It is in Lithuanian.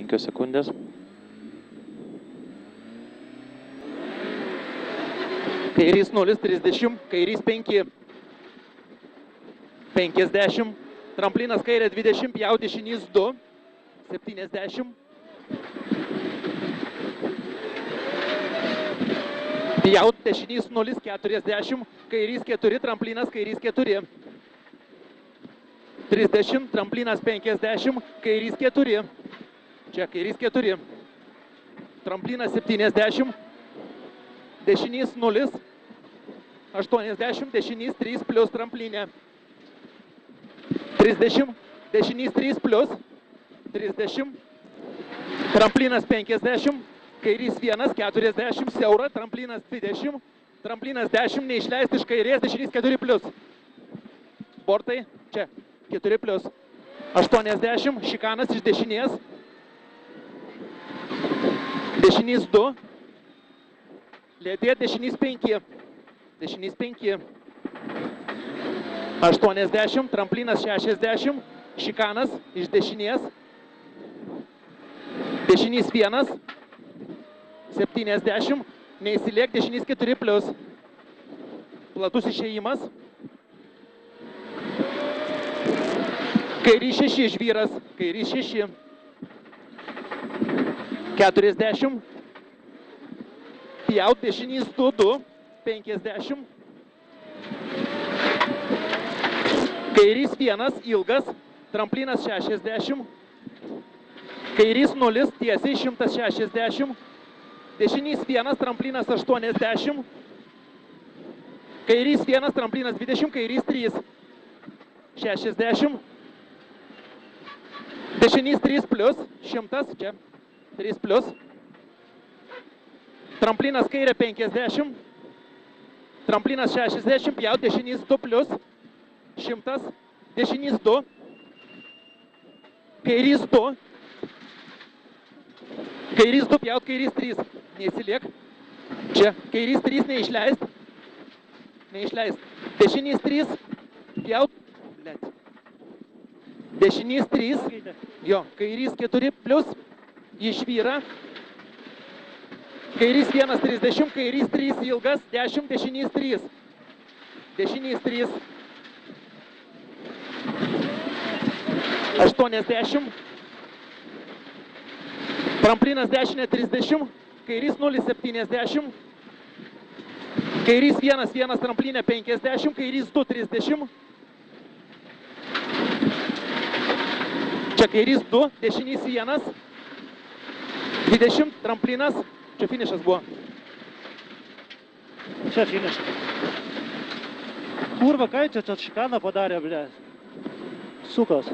5 sekundės. Kairys 0, 30, kairys 5, 50, tramplinas kairė 20, pjaut dešinys 2, 70, pjaut dešinys 0, 40, kairys 4, tramplinas kairys 4, 30, tramplinas 50, kairys 4, čia kairys 4, tramplinas 70, dešinys 0, 80, dešinys 3 plus tramplinė, 30, dešinys 3 plus, 30, tramplinas 50, kairys 1, 40, siaura, tramplinas 20, tramplinas 10, neišleisti iš kairės, dešinys 4 plus, bortai, čia 4 plus, 80, šikanas iš dešinės, dešinys 2, lėtė, dešinys 5, dešinys 5, 80, tramplinas 60, šikanas iš dešinės, dešinys 1, 70, neįsiliek, dešinys 4 plus, platus išėjimas, kairys 6 žvyras, kairys 6, 40, pjaut, dešinys 2, 2, 50, kairys 1, ilgas, tramplinas 60, kairys 0, tiesiai 160, dešinys 1, tramplinas 80, kairys 1, tramplinas 20, kairys 3, 60, dešinys 3 plus, 100, čia 3 plus, tramplinas kairė 50, tramplinas 60, pjaut, dešinys 2 plus, 100, dešinys 2, kairys 2, kairys 2, pjaut, kairys 3, neįsiliek, čia, kairys 3, neišleist, dešinys 3, pjaut, dešinys 3, jo, kairys 4 plus, išvyra, kairys 1, 30, kairys 3, ilgas, 10, dešinys 3, dešinys 3, 80, tramplinas dešinė 30, kairys 0, 70, kairys 1, 1, tramplinė 50, kairys 2, 30, čia kairys 2, dešinys 1, 20, tramplinas, čia finišas buvo. Čia finišas. Kurva, ką čia šikaną padarė, ble? Sukas.